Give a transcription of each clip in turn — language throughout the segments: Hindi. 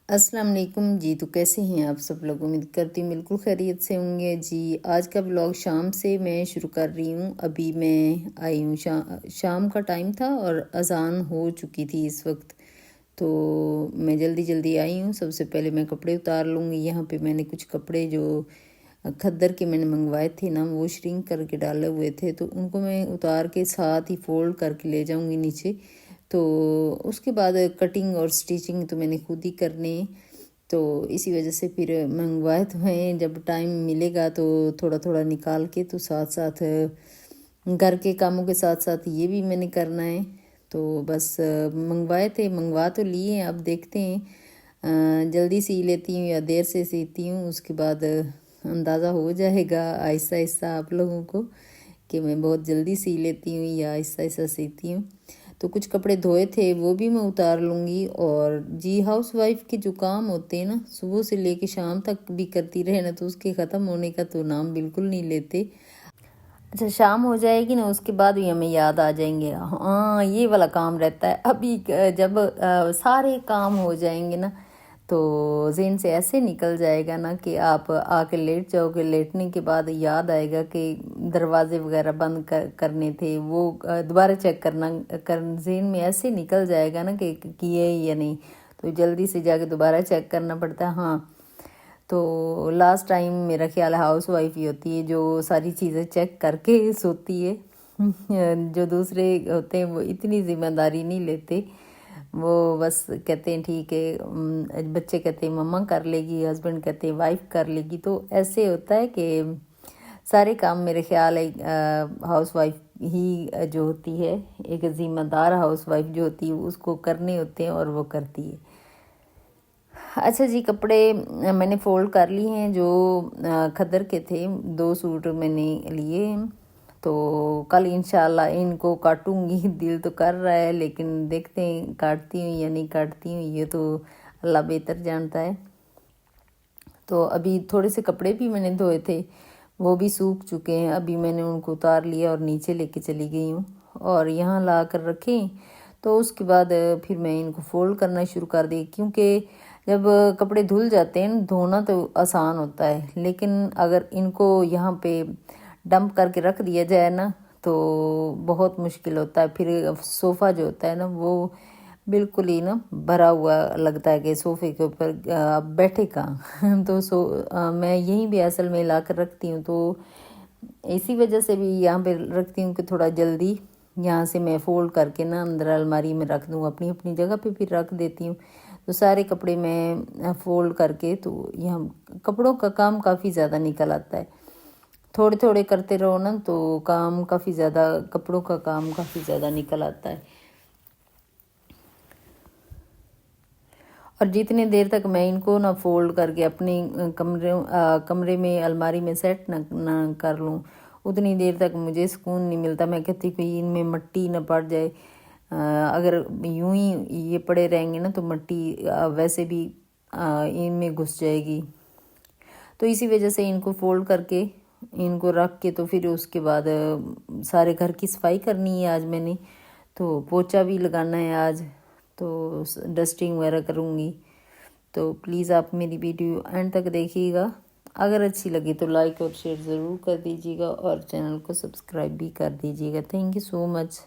अस्सलाम वालेकुम जी। तो कैसे हैं आप सब लोग? उम्मीद करती हूँ बिल्कुल खैरियत से होंगे जी। आज का व्लॉग शाम से मैं शुरू कर रही हूँ। अभी मैं आई हूँ, शाम का टाइम था और अज़ान हो चुकी थी इस वक्त। तो मैं जल्दी जल्दी आई हूँ। सबसे पहले मैं कपड़े उतार लूँगी। यहाँ पे मैंने कुछ कपड़े जो खद्दर के मैंने मंगवाए थे ना, वो श्रिंक करके डाले हुए थे, तो उनको मैं उतार के साथ ही फोल्ड करके ले जाऊँगी नीचे। तो उसके बाद कटिंग और स्टिचिंग तो मैंने खुद ही करनी है। तो इसी वजह से फिर मंगवाए तो हैं, जब टाइम मिलेगा तो थोड़ा थोड़ा निकाल के तो साथ साथ घर के कामों के साथ साथ ये भी मैंने करना है। तो बस मंगवाए थे, मंगवा तो लिए हैं, अब देखते हैं जल्दी सी लेती हूँ या देर से सीती हूँ। उसके बाद अंदाज़ा हो जाएगा आहिस्ता आहिस्ता आप लोगों को कि मैं बहुत जल्दी सी लेती हूँ या आहिस्ता आहिस्ता सीती हूँ। तो कुछ कपड़े धोए थे वो भी मैं उतार लूँगी। और जी, हाउस वाइफ के जो काम होते हैं ना, सुबह से लेके शाम तक भी करती रहे ना, तो उसके ख़त्म होने का तो नाम बिल्कुल नहीं लेते। अच्छा, शाम हो जाएगी ना, उसके बाद भी हमें याद आ जाएंगे, हाँ ये वाला काम रहता है। अभी जब सारे काम हो जाएंगे ना, तो ज़हन से ऐसे निकल जाएगा ना कि आप आके लेट जाओगे। लेटने के बाद याद आएगा कि दरवाजे वगैरह बंद करने थे, वो दोबारा चेक करना, ज़हन में ऐसे निकल जाएगा ना कि किए या नहीं। तो जल्दी से जाके दोबारा चेक करना पड़ता है। हाँ, तो लास्ट टाइम मेरा ख्याल है हाउस वाइफ ही होती है जो सारी चीज़ें चेक करके सोती है। जो दूसरे होते हैं वो इतनी जिम्मेदारी नहीं लेते, वो बस कहते हैं ठीक है, बच्चे कहते हैं मम्मा कर लेगी, हस्बैंड कहते हैं वाइफ कर लेगी। तो ऐसे होता है कि सारे काम मेरे ख्याल है हाउस वाइफ ही जो होती है, एक जिम्मेदार हाउस वाइफ जो होती है उसको करने होते हैं और वो करती है। अच्छा जी, कपड़े मैंने फ़ोल्ड कर लिए हैं जो खद्दर के थे। 2 सूट मैंने लिए हैं, तो कल इंशाल्लाह इनको काटूंगी। दिल तो कर रहा है लेकिन देखते हैं काटती हूँ या नहीं काटती हूँ, ये तो अल्लाह बेहतर जानता है। तो अभी थोड़े से कपड़े भी मैंने धोए थे, वो भी सूख चुके हैं। अभी मैंने उनको उतार लिया और नीचे लेके चली गई हूँ और यहाँ ला कर रखे। तो उसके बाद फिर मैं इनको फ़ोल्ड करना शुरू कर दी, क्योंकि जब कपड़े धुल जाते हैं धोना तो आसान होता है, लेकिन अगर इनको यहाँ पे डंप करके रख दिया जाए ना तो बहुत मुश्किल होता है। फिर सोफ़ा जो होता है ना, वो बिल्कुल ही ना भरा हुआ लगता है कि सोफ़े के ऊपर आप बैठे कहाँ। तो मैं यहीं भी असल में ला कर रखती हूँ। तो इसी वजह से भी यहाँ पे रखती हूँ कि थोड़ा जल्दी यहाँ से मैं फ़ोल्ड करके ना अंदर अलमारी में रख दूँ, अपनी अपनी जगह पे फिर रख देती हूँ। तो सारे कपड़े मैं फ़ोल्ड करके, तो यहाँ कपड़ों का काम काफ़ी ज़्यादा निकल आता है। थोड़े थोड़े करते रहो ना तो काम काफ़ी ज़्यादा, कपड़ों का काम काफ़ी ज़्यादा निकल आता है। और जितने देर तक मैं इनको ना फ़ोल्ड करके अपने कमरे में अलमारी में सेट ना कर लूँ, उतनी देर तक मुझे सुकून नहीं मिलता। मैं कहती कोई इनमें मिट्टी ना पड़ जाए। अगर यूं ही ये पड़े रहेंगे ना तो मिट्टी वैसे भी इनमें घुस जाएगी। तो इसी वजह से इनको फ़ोल्ड करके इनको रख के, तो फिर उसके बाद सारे घर की सफाई करनी है आज मैंने। तो पोछा भी लगाना है आज, तो डस्टिंग वगैरह करूँगी। तो प्लीज़ आप मेरी वीडियो एंड तक देखिएगा। अगर अच्छी लगी तो लाइक और शेयर ज़रूर कर दीजिएगा और चैनल को सब्सक्राइब भी कर दीजिएगा। Thank you so much.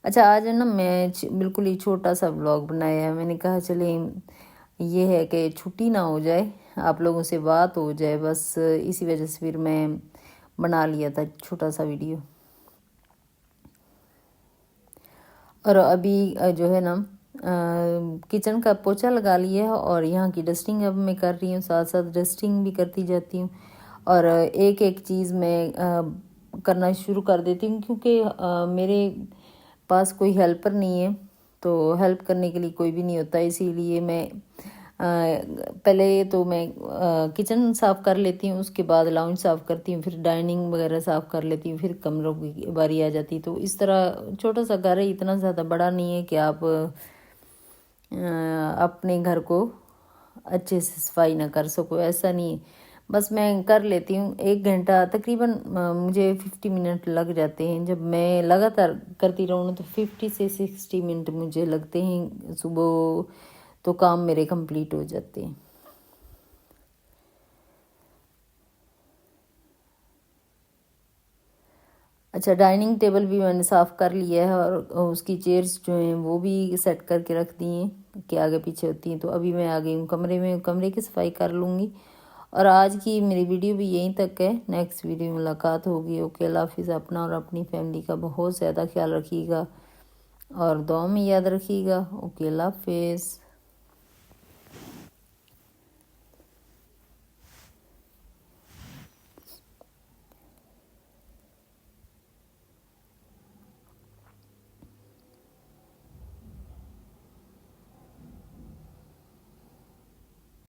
अच्छा, आज है ना मैं बिल्कुल ही छोटा सा व्लॉग बनाया है। मैंने कहा चले ये है कि छुट्टी ना हो जाए, आप लोगों से बात हो जाए, बस इसी वजह से फिर मैं बना लिया था छोटा सा वीडियो। और अभी जो है ना किचन का पोछा लगा लिया है और यहाँ की डस्टिंग अब मैं कर रही हूँ, साथ साथ डस्टिंग भी करती जाती हूँ। और एक एक चीज़ मैं करना शुरू कर देती हूँ, क्योंकि मेरे पास कोई हेल्पर नहीं है, तो हेल्प करने के लिए कोई भी नहीं होता। इसीलिए मैं पहले तो मैं किचन साफ़ कर लेती हूँ, उसके बाद लाउंज साफ़ करती हूँ, फिर डाइनिंग वगैरह साफ़ कर लेती हूँ, फिर कमरों की बारी आ जाती। तो इस तरह छोटा सा घर है, इतना ज़्यादा बड़ा नहीं है कि आप अपने घर को अच्छे से सफाई ना कर सको, ऐसा नहीं है। बस मैं कर लेती हूँ 1 घंटा तकरीबन, मुझे 50 मिनट लग जाते हैं। जब मैं लगातार करती रहूँ ना तो 50 से 60 मिनट मुझे लगते हैं सुबह। तो काम मेरे कंप्लीट हो जाते हैं। अच्छा, डाइनिंग टेबल भी मैंने साफ़ कर लिया है और उसकी चेयर्स जो हैं वो भी सेट करके रख दी हैं कि आगे पीछे होती हैं। तो अभी मैं आ गई हूँ कमरे में, कमरे की सफाई कर लूँगी। और आज की मेरी वीडियो भी यहीं तक है। नेक्स्ट वीडियो में मुलाकात होगी। ओके, अल्लाह हाफिज़। अपना और अपनी फैमिली का बहुत ज़्यादा ख्याल रखिएगा और दुआ में याद रखिएगा। ओके, अल्लाह हाफिज़।